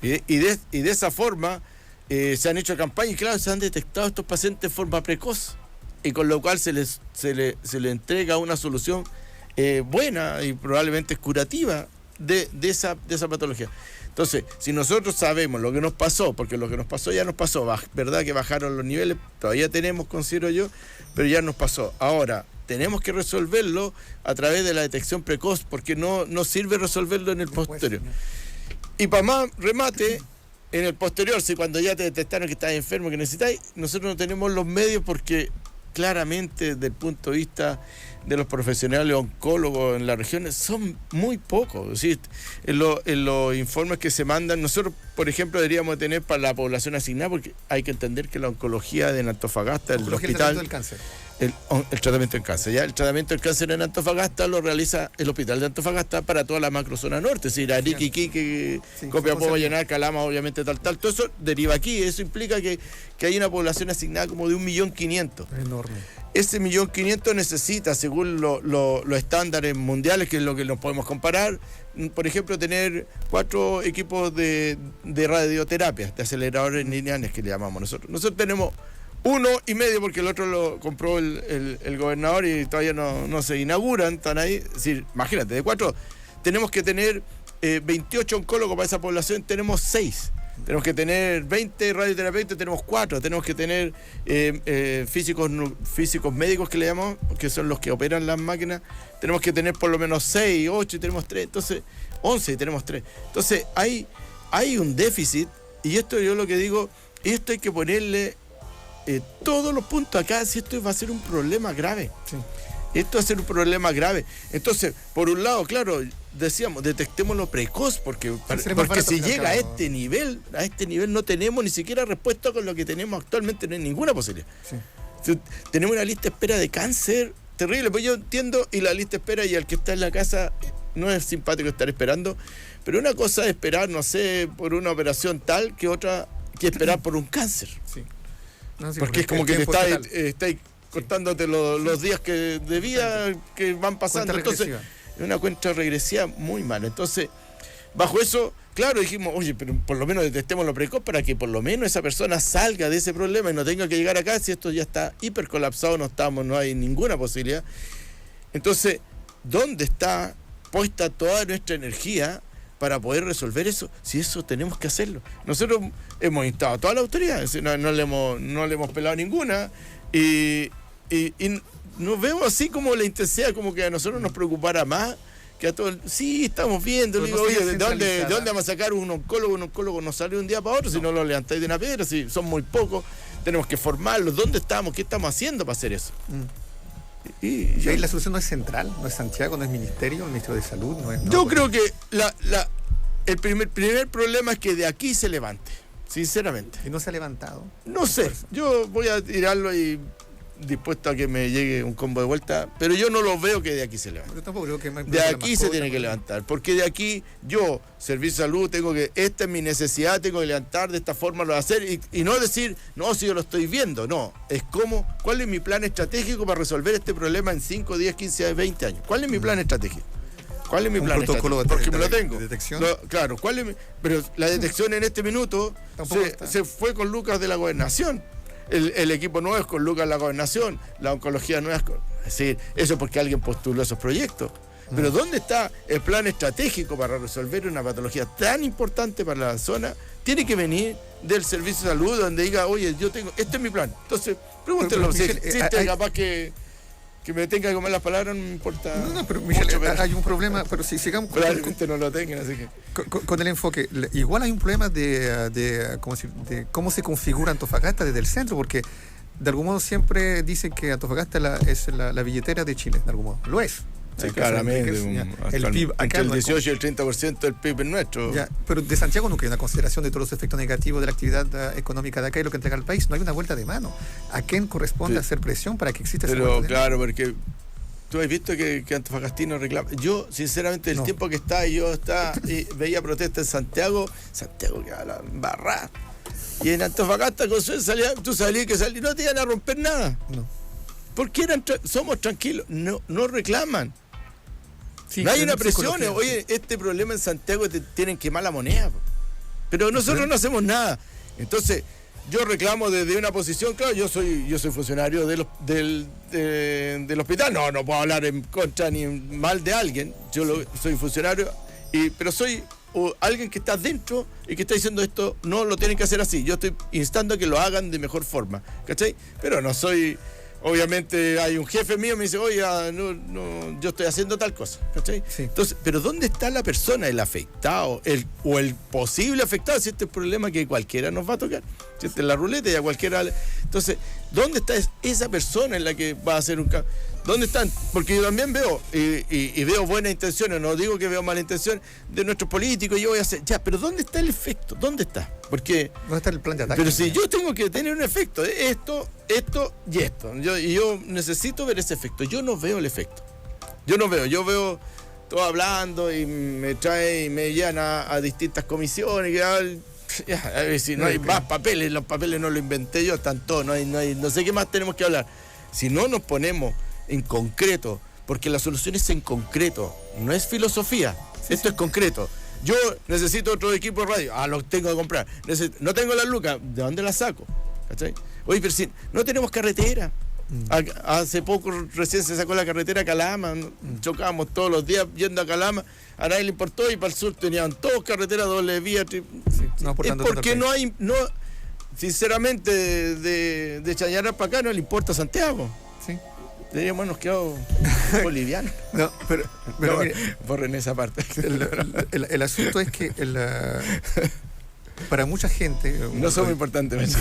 Y de esa forma se han hecho campañas, y claro, se han detectado estos pacientes de forma precoz, y con lo cual se le entrega una solución buena y probablemente curativa de esa patología. Entonces, si nosotros sabemos lo que nos pasó, porque lo que nos pasó ya nos pasó, verdad que bajaron los niveles, todavía tenemos, considero yo, pero ya nos pasó. Ahora, tenemos que resolverlo a través de la detección precoz, porque no sirve resolverlo en el posterior. Y para más remate, en el posterior, si cuando ya te detectaron que estás enfermo, que necesitáis, nosotros no tenemos los medios, porque claramente desde el punto de vista de los profesionales oncólogos en la región son muy pocos. Es decir, en los informes que se mandan, nosotros, por ejemplo, deberíamos tener para la población asignada, porque hay que entender que la oncología de Antofagasta, el hospital, del cáncer. el tratamiento en cáncer. Ya el tratamiento del cáncer en Antofagasta lo realiza el hospital de Antofagasta para toda la macrozona norte, es decir, Arica, Iquique, Copiapó, Vallenar, Calama, obviamente tal. Todo eso deriva aquí. Eso implica que hay una población asignada como de 1.500.000. Enorme. Ese 1.500.000 necesita, según los estándares mundiales, que es lo que nos podemos comparar, por ejemplo, tener 4 equipos de radioterapia, de aceleradores lineales que le llamamos nosotros. Nosotros tenemos 1,5 porque el otro lo compró el gobernador y todavía no se inauguran, están ahí. Es decir, imagínate, de 4 tenemos que tener 28 oncólogos para esa población, tenemos 6. Tenemos que tener 20 radioterapeutas, tenemos 4. Tenemos que tener físicos médicos que le llamamos, que son los que operan las máquinas. Tenemos que tener por lo menos 6, 8 y tenemos 3. Entonces, 11 y tenemos 3. Entonces, hay un déficit y esto yo lo que digo, esto hay que ponerle todos los puntos acá, si esto va a ser un problema grave. Sí. Esto va a ser un problema grave. Entonces, por un lado, claro, decíamos, detectémoslo precoz, porque si llega a este nivel no tenemos ni siquiera respuesta con lo que tenemos actualmente, no hay ninguna posibilidad. Sí. Tenemos una lista de espera de cáncer terrible, pues yo entiendo, y la lista de espera y el que está en la casa no es simpático estar esperando, pero una cosa es esperar, no sé, por una operación tal, que otra que esperar por un cáncer. Sí. No, sí, porque es como que te estáis cortándote los días de vida que van pasando. Entonces, es una cuenta regresiva muy mala. Entonces, bajo eso, claro, dijimos, oye, pero por lo menos detectémoslo precoz para que por lo menos esa persona salga de ese problema y no tenga que llegar acá si esto ya está hipercolapsado, no hay ninguna posibilidad. Entonces, ¿dónde está puesta toda nuestra energía para poder resolver eso? Si eso tenemos que hacerlo. Nosotros hemos instado a toda la autoridad, no le hemos pelado ninguna, y nos vemos así como la intensidad, como que a nosotros nos preocupara más que a todos. Sí, estamos viendo, le digo, oye, ¿de dónde vamos a sacar un oncólogo? Un oncólogo no sale de un día para otro, si no lo levantáis de una piedra, si son muy pocos, tenemos que formarlos. ¿Dónde estamos? ¿Qué estamos haciendo para hacer eso? Y ahí la solución no es central, no es Santiago, no es Ministerio, el Ministerio de Salud, no es... Yo creo que el primer problema es que de aquí se levante, sinceramente. ¿Y no se ha levantado? No sé, yo voy a tirarlo y dispuesto a que me llegue un combo de vuelta, pero yo no lo veo que de aquí se levante. Yo tampoco creo que de aquí se tiene que levantar, porque de aquí yo, Servicio de Salud, esta es mi necesidad, tengo que levantar, de esta forma lo voy a hacer, y no decir, no, si yo lo estoy viendo, no, es cuál es mi plan estratégico para resolver este problema en 5, 10, 15, 20 años. ¿Cuál es mi plan estratégico? ¿Cuál es mi plan protocolo estratégico? Porque me lo tengo. ¿De detección? Claro, pero la detección en este minuto se fue con Lucas de la Gobernación. El equipo nuevo es con Lucas de la Gobernación, la oncología nueva es decir, eso porque alguien postuló esos proyectos. Pero ¿dónde está el plan estratégico para resolver una patología tan importante para la zona? Tiene que venir del Servicio de Salud, donde diga, oye, este es mi plan. Entonces, pregúntenlo, si existe capaz que me tenga que comer las palabras, no me importa. No, pero Michel, hay un problema, pero si sigamos probablemente no lo tengan, así que con el enfoque, igual hay un problema de cómo se configura Antofagasta desde el centro, porque de algún modo siempre dicen que Antofagasta es la billetera de Chile, de algún modo. Lo es. Sí, claramente. El PIB acá entre el 18 y el 30% del PIB es nuestro. Ya, pero de Santiago nunca hay una consideración de todos los efectos negativos de la actividad económica de acá y lo que entrega al país. No hay una vuelta de mano. ¿A quién corresponde hacer presión para que exista esa vuelta de mano? Claro, porque tú has visto que Antofagastino reclama. Yo, sinceramente, el tiempo que veía protestas en Santiago que a la barra. Y en Antofagasta, con su salida, tú salías que no te iban a romper nada. No. Porque somos tranquilos, no reclaman. Sí, no hay una presión. Oye, este problema en Santiago tienen que quemar la moneda. Pero nosotros no hacemos nada. Entonces, yo reclamo desde una posición, claro, yo soy funcionario del hospital. No puedo hablar en contra ni mal de alguien. Soy funcionario, pero soy alguien que está dentro y que está diciendo esto, no lo tienen que hacer así. Yo estoy instando a que lo hagan de mejor forma. ¿Cachai? Pero no soy... Obviamente hay un jefe mío que me dice, oye, no, yo estoy haciendo tal cosa, ¿cachai? Sí. Entonces, pero ¿dónde está la persona, el afectado, o el posible afectado? Si este es el problema que cualquiera nos va a tocar, si esta es la ruleta y a cualquiera... Entonces, ¿dónde está esa persona en la que va a hacer un cambio? ¿Dónde están? Porque yo también veo, y veo buenas intenciones, no digo que veo mala intención de nuestros políticos, yo voy a hacer, pero ¿dónde está el efecto? ¿Dónde está? Porque... ¿Dónde está el plan de ataque? Pero si yo tengo que tener un efecto, esto esto y esto. Yo necesito ver ese efecto. Yo no veo el efecto. Yo veo todo hablando y me llevan a distintas comisiones. A ver si no hay más papeles, los papeles no los inventé yo, están todos, no sé qué más tenemos que hablar. Si no nos ponemos en concreto, porque la solución es en concreto, no es filosofía, esto es concreto. Yo necesito otro equipo de radio, lo tengo que comprar. No tengo las lucas, ¿de dónde las saco? ¿Cachai? Oye, pero si no tenemos carretera. Hace poco recién se sacó la carretera a Calama, chocábamos todos los días yendo a Calama, a nadie le importó, y para el sur tenían todos carreteras doble vía. Es porque no hay, sinceramente, de Chañaral para acá no le importa Santiago. Sí. Deberíamos habernos quedado bolivianos. No, pero no, mire, borren esa parte. El asunto es que para mucha gente no son muy importantes.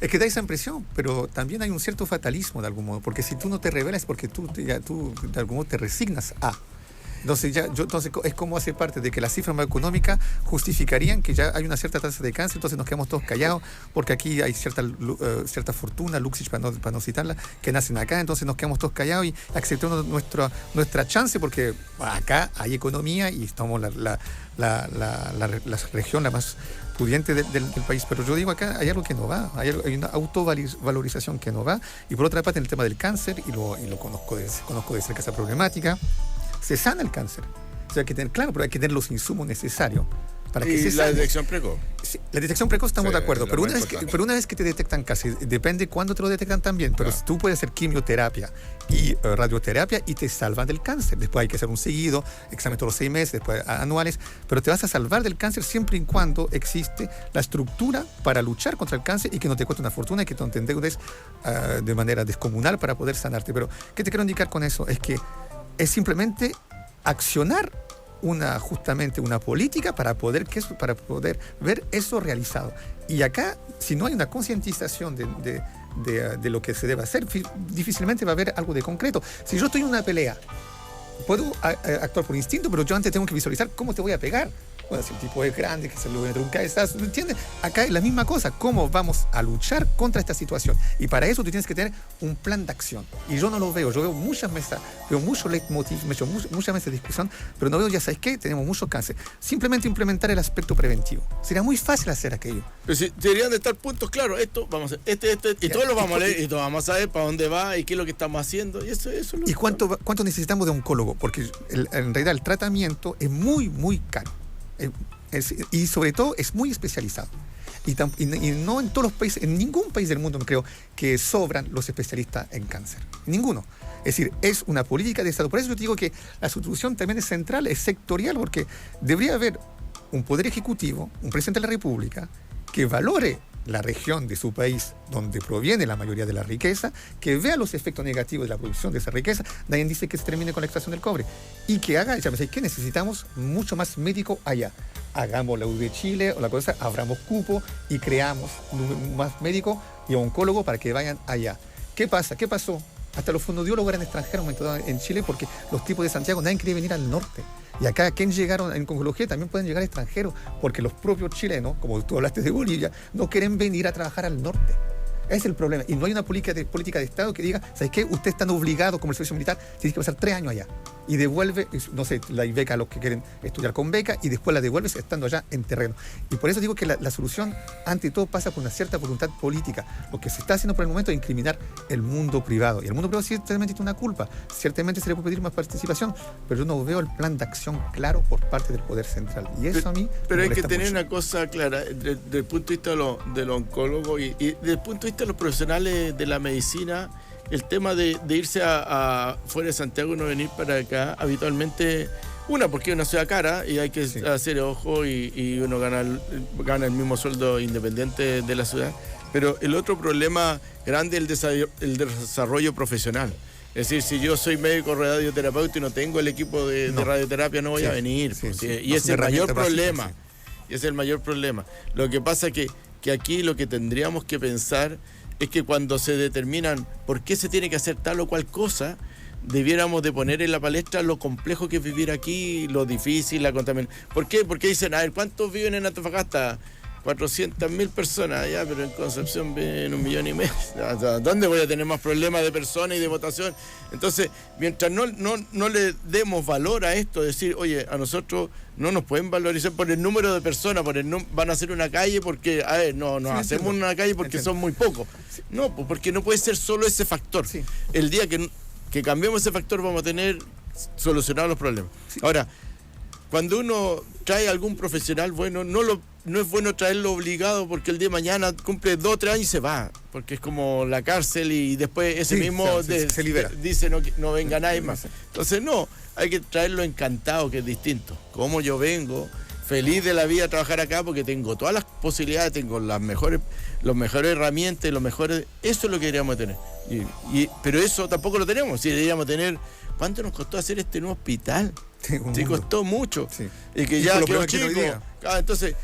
Es que da esa impresión, pero también hay un cierto fatalismo de algún modo, porque si tú no te rebelas es porque tú de algún modo te resignas a. Entonces entonces es como hace parte de que las cifras macroeconómicas justificarían que ya hay una cierta tasa de cáncer, entonces nos quedamos todos callados porque aquí hay cierta fortuna, Luxich para no citarla, que nacen acá, entonces nos quedamos todos callados y aceptamos nuestra chance porque acá hay economía y estamos la región la más pudiente del país. Pero yo digo, acá hay algo que no va, hay una autovalorización que no va, y por otra parte en el tema del cáncer, y lo conozco de cerca esa problemática, se sana el cáncer. O sea, hay que tener claro, pero hay que tener los insumos necesarios para que se sane. La detección precoz. Sí, la detección precoz estamos de acuerdo, pero una vez que te detectan cáncer, depende cuándo te lo detectan también, pero si tú puedes hacer quimioterapia y radioterapia y te salvan del cáncer. Después hay que hacer un seguido, examen todos los 6 meses, después anuales, pero te vas a salvar del cáncer siempre y cuando existe la estructura para luchar contra el cáncer y que no te cueste una fortuna y que no te endeudes de manera descomunal para poder sanarte. Pero, ¿qué te quiero indicar con eso? Es que es simplemente accionar justamente una política para poder ver eso realizado. Y acá, si no hay una concientización de lo que se debe hacer, difícilmente va a haber algo de concreto. Si yo estoy en una pelea, puedo actuar por instinto, pero yo antes tengo que visualizar cómo te voy a pegar. Bueno, si el tipo es grande, que se lo voy a meter un cabezazo, ¿me entiendes? Acá es la misma cosa, cómo vamos a luchar contra esta situación. Y para eso tú tienes que tener un plan de acción. Y yo no lo veo, yo veo muchas mesas, veo mucho leitmotiv, muchas mesas de discusión, pero no veo, ya sabes qué, tenemos mucho cáncer. Simplemente implementar el aspecto preventivo. Sería muy fácil hacer aquello. Pero si deberían de estar puntos claros, esto, vamos a hacer, y todos lo vamos a leer, y todos vamos a saber para dónde va y qué es lo que estamos haciendo. Y eso es lo ¿Y cuánto necesitamos de oncólogo? Porque en realidad el tratamiento es muy, muy caro. Y sobre todo es muy especializado y no en todos los países, en ningún país del mundo me creo que sobran los especialistas en cáncer, ninguno. Es decir, es una política de Estado. Por eso yo te digo que la solución también es central, es sectorial, porque debería haber un poder ejecutivo, un presidente de la República que valore la región de su país donde proviene la mayoría de la riqueza, que vea los efectos negativos de la producción de esa riqueza. Nadie dice que se termine con la extracción del cobre y que haga, ya me sé, que necesitamos mucho más médico allá. Hagamos la U de Chile o la cosa, abramos cupo y creamos más médicos y oncólogos para que vayan allá. ¿Qué pasa? ¿Qué pasó? Hasta los fonodiólogos eran extranjeros en Chile porque los tipos de Santiago nadie quería venir al norte. Y acá, quienes llegaron en oncología también pueden llegar extranjeros, porque los propios chilenos, como tú hablaste de Bolivia, no quieren venir a trabajar al norte. Ese es el problema. Y no hay una política de Estado que diga, ¿sabes qué? Usted está obligado como el servicio militar, tiene que pasar 3 años allá. Y devuelve, no sé, la beca a los que quieren estudiar con beca y después la devuelves estando allá en terreno. Y por eso digo que la solución, ante todo, pasa por una cierta voluntad política. Lo que se está haciendo por el momento es incriminar el mundo privado. Y el mundo privado ciertamente tiene una culpa. Ciertamente se le puede pedir más participación, pero yo no veo el plan de acción claro por parte del Poder Central. Y eso a mí Pero hay que tener mucho. una cosa clara, desde el punto de vista de los oncólogos y desde el punto de vista de los profesionales de la medicina. El tema de irse a fuera de Santiago y no venir para acá, habitualmente, porque es una ciudad cara y hay que hacer ojo y uno gana el mismo sueldo independiente de la ciudad. Pero el otro problema grande es el desarrollo profesional. Es decir, si yo soy médico radioterapeuta y no tengo el equipo de radioterapia, no voy a venir. Y ese es el mayor problema. Y ese es el mayor problema. Lo que pasa es que aquí lo que tendríamos que pensar es que cuando se determinan por qué se tiene que hacer tal o cual cosa, debiéramos de poner en la palestra lo complejo que es vivir aquí, lo difícil, la contaminación. ¿Por qué? Porque dicen, a ver, ¿cuántos viven en Antofagasta? 400.000 personas, ya, pero en Concepción ven 1,5 millones. ¿Dónde voy a tener más problemas de personas y de votación? Entonces, mientras no le demos valor a esto, decir, oye, a nosotros no nos pueden valorizar por el número de personas, van a hacer una calle porque, a ver, no hacemos una calle porque son muy pocos. No, pues porque no puede ser solo ese factor. Sí. El día que cambiemos ese factor vamos a tener solucionados los problemas. Sí. Ahora, cuando uno trae a algún profesional bueno, no es bueno traerlo obligado porque el día de mañana cumple 2 o 3 años y se va, porque es como la cárcel y después ese mismo se libera. Dice no venga nadie más. Entonces no, hay que traerlo encantado, que es distinto. Como yo vengo feliz de la vida a trabajar acá porque tengo todas las posibilidades, tengo las mejores herramientas, eso es lo que deberíamos tener. Pero eso tampoco lo tenemos. Si deberíamos tener, ¿cuánto nos costó hacer este nuevo hospital? Sí, costó mucho. Sí. Y que ya quedó chico. Entonces,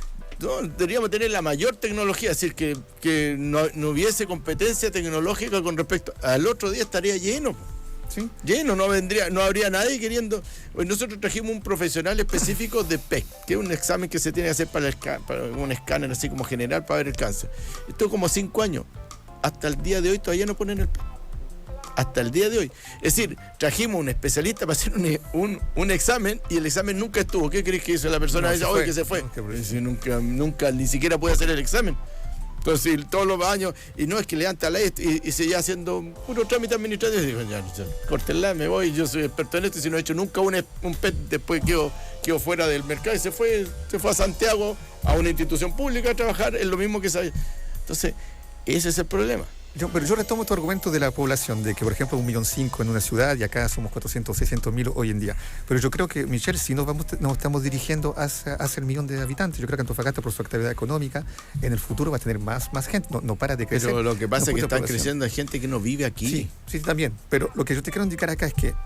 deberíamos tener la mayor tecnología, es decir, que no hubiese competencia tecnológica con respecto. Al otro día estaría lleno. ¿Sí? Lleno, no habría nadie queriendo. Pues nosotros trajimos un profesional específico de PET, que es un examen que se tiene que hacer para un escáner así como general para ver el cáncer. Esto como 5 años. Hasta el día de hoy todavía no ponen el PET. Hasta el día de hoy. Es decir, trajimos un especialista para hacer un examen y el examen nunca estuvo. ¿Qué crees que hizo la persona? Que se fue. Nunca ni siquiera puede hacer el examen. Entonces, todos los años, y no es que levanta la y seguía haciendo puro trámite administrativo. Y digo, ya, córtenla, me voy, yo soy experto en esto, y si no he hecho nunca un PET, después quedó fuera del mercado y se fue a Santiago a una institución pública a trabajar, es lo mismo que sabía. Entonces, ese es el problema. Pero yo retomo tu argumento de la población, de que, por ejemplo, 1,5 millones en una ciudad y acá somos 400, 600.000 hoy en día. Pero yo creo que, Michelle, si nos estamos dirigiendo hacia el 1 millón de habitantes, yo creo que Antofagasta, por su actividad económica, en el futuro va a tener más gente, no para de crecer. Pero lo que pasa es que están creciendo gente que no vive aquí. Sí, también. Pero lo que yo te quiero indicar acá es que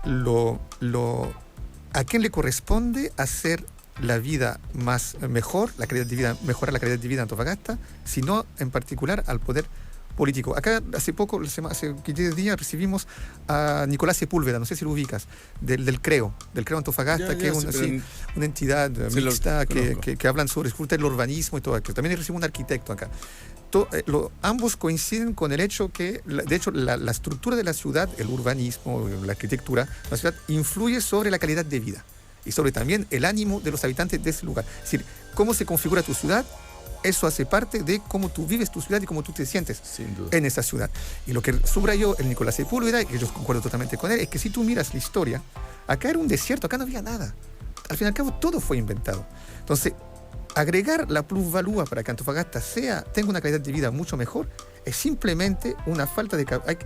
¿a quién le corresponde hacer la vida mejor, la calidad de vida, mejorar la calidad de vida en Antofagasta, sino en particular al poder político? Acá hace 15 días recibimos a Nicolás Sepúlveda, no sé si lo ubicas, del CREO Antofagasta, que es una entidad mixta que hablan sobre el urbanismo y todo aquello. También recibimos un arquitecto acá. Ambos coinciden con el hecho que, de hecho, la estructura de la ciudad, el urbanismo, la arquitectura de la ciudad, influye sobre la calidad de vida y sobre también el ánimo de los habitantes de ese lugar. Es decir, cómo se configura tu ciudad, eso hace parte de cómo tú vives tu ciudad y cómo tú te sientes en esa ciudad. Y lo que subrayó el Nicolás Sepúlveda, y que yo concuerdo totalmente con él, es que si tú miras la historia, acá era un desierto, acá no había nada. Al fin y al cabo, todo fue inventado. Entonces, agregar la plusvalúa para que Antofagasta tenga una calidad de vida mucho mejor es simplemente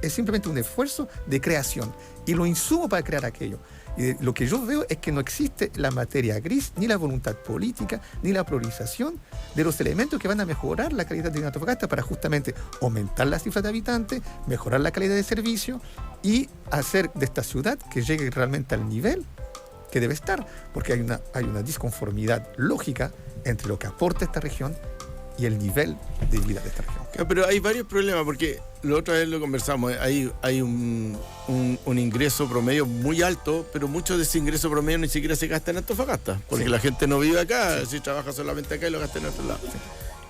es simplemente un esfuerzo de creación y lo insumo para crear aquello. Y lo que yo veo es que no existe la materia gris, ni la voluntad política, ni la priorización de los elementos que van a mejorar la calidad de Antofagasta para justamente aumentar las cifras de habitantes, mejorar la calidad de servicio y hacer de esta ciudad que llegue realmente al nivel que debe estar, porque hay una disconformidad lógica entre lo que aporta esta región y el nivel de vida de esta región. Pero hay varios problemas, porque la otra vez lo conversamos, hay un ingreso promedio muy alto, pero mucho de ese ingreso promedio ni siquiera se gasta en Antofagasta, porque la gente no vive acá, si trabaja solamente acá y lo gasta en otro lado.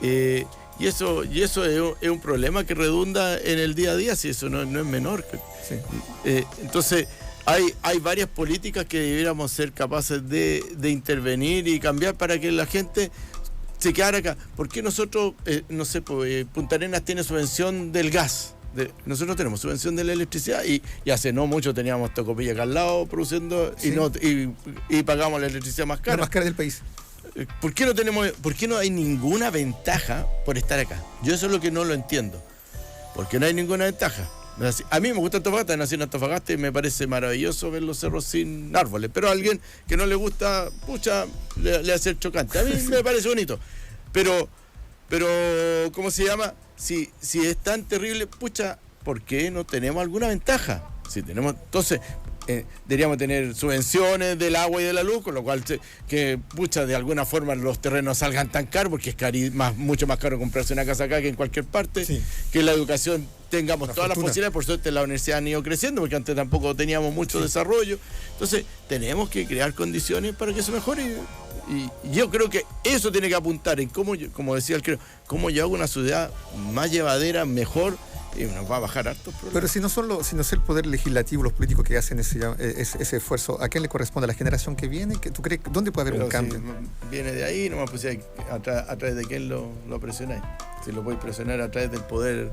Sí. Y eso es un problema que redunda en el día a día, si eso no es menor. Sí. Entonces, hay varias políticas que debiéramos ser capaces de intervenir y cambiar para que la gente se quedara acá. ¿Por qué nosotros, Punta Arenas tiene subvención del gas? Nosotros tenemos subvención de la electricidad y hace no mucho teníamos Tocopilla acá al lado produciendo y pagamos la electricidad más cara. La más cara del país. ¿Por qué no hay ninguna ventaja por estar acá? Yo eso es lo que no lo entiendo. ¿Por qué no hay ninguna ventaja? A mí me gusta Antofagasta, nací en Antofagasta y me parece maravilloso ver los cerros sin árboles, pero a alguien que no le gusta, le hace el chocante. A mí me parece bonito, pero ¿cómo se llama? Si es tan terrible, ¿por qué no tenemos alguna ventaja? Si tenemos, entonces, deberíamos tener subvenciones del agua y de la luz, con lo cual que de alguna forma los terrenos salgan tan caros, porque es mucho más caro comprarse una casa acá que en cualquier parte, sí. Que la educación tengamos todas las posibilidades. Por suerte la universidad han ido creciendo, porque antes tampoco teníamos mucho desarrollo. Entonces tenemos que crear condiciones para que eso mejore. Y yo creo que eso tiene que apuntar en cómo, como decía el cómo yo hago una ciudad más llevadera, mejor, y nos va a bajar hartos problemas. Pero si no es el poder legislativo, los políticos que hacen ese esfuerzo, ¿a quién le corresponde? ¿A la generación que viene? ¿Tú crees, dónde puede haber un cambio? Si viene de ahí, nomás pues a través de quién lo presionáis. Si lo podéis presionar a través del poder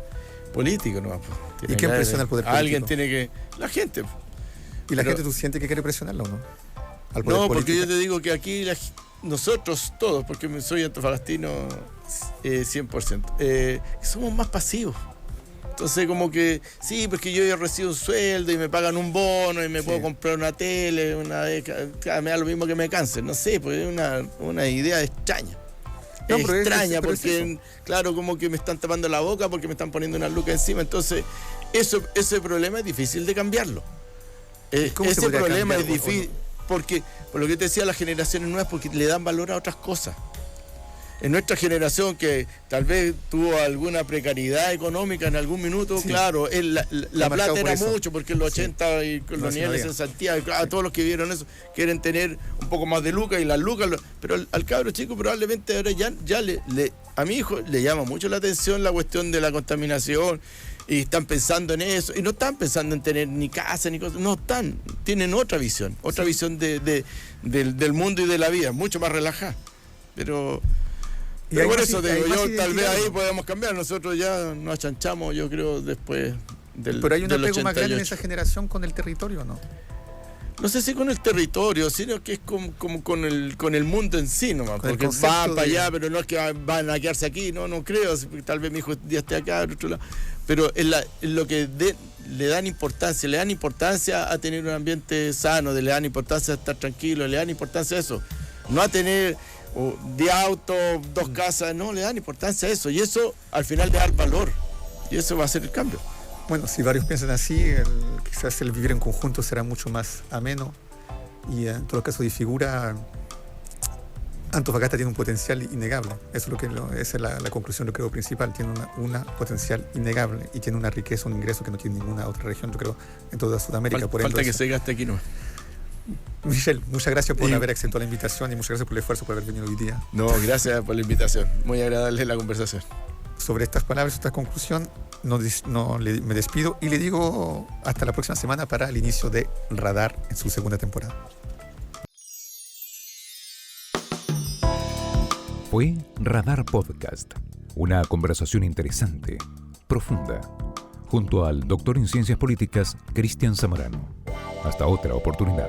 político, nomás. ¿Y quién presiona el poder político? Alguien tiene que... La gente. ¿Y la gente tú sientes que quiere presionarlo o no? Al poder no, político. Porque yo te digo que aquí nosotros todos, porque soy antofagastino 100%, somos más pasivos. Entonces como que, sí, porque yo recibo un sueldo y me pagan un bono y me puedo comprar una tele, me da lo mismo que me canse. No sé, pues es una idea extraña. No, es extraña porque, claro, como que me están tapando la boca porque me están poniendo una luca encima. Entonces, ese problema es difícil de cambiarlo. Ese problema es difícil porque, por lo que te decía, las generaciones nuevas, porque le dan valor a otras cosas. En nuestra generación, que tal vez tuvo alguna precariedad económica en algún minuto, claro, la plata era mucho, porque en los 80 y con los niveles en Santiago, claro, todos los que vieron eso quieren tener un poco más de lucas, y las lucas, pero al cabro chico probablemente ahora ya a mi hijo le llama mucho la atención la cuestión de la contaminación, y están pensando en eso, y no están pensando en tener ni casa ni cosas, tienen otra visión del mundo y de la vida, mucho más relajada, pero por eso digo, tal vez ahí podemos cambiar. Nosotros ya nos achanchamos, yo creo, después del. Pero hay un apego más grande en esa generación con el territorio, ¿no? No sé si con el territorio, sino que es como con el mundo en sí nomás, porque van para allá, pero no es que van a quedarse aquí, no creo, tal vez mi hijo ya esté acá, en otro lado. Pero es lo que le dan importancia a tener un ambiente sano, le dan importancia a estar tranquilo, le dan importancia a eso, no a tener 10 autos, 2 casas, no le dan importancia a eso, y eso al final le da valor, y eso va a ser el cambio. Bueno, si varios piensan así, quizás el vivir en conjunto será mucho más ameno, y en todo caso de figura, Antofagasta tiene un potencial innegable. Esa es la conclusión, yo creo, principal. Tiene una potencial innegable y tiene una riqueza, un ingreso que no tiene ninguna otra región, yo creo, en toda Sudamérica. Falta que se gaste aquí, ¿no? Michel, muchas gracias por haber aceptado la invitación y muchas gracias por el esfuerzo por haber venido hoy día. No, gracias por la invitación. Muy agradable la conversación. Sobre estas palabras, esta conclusión, me despido y le digo hasta la próxima semana para el inicio de Radar en su segunda temporada. Fue Radar Podcast, una conversación interesante, profunda, junto al doctor en Ciencias Políticas, Cristian Zamorano. Hasta otra oportunidad.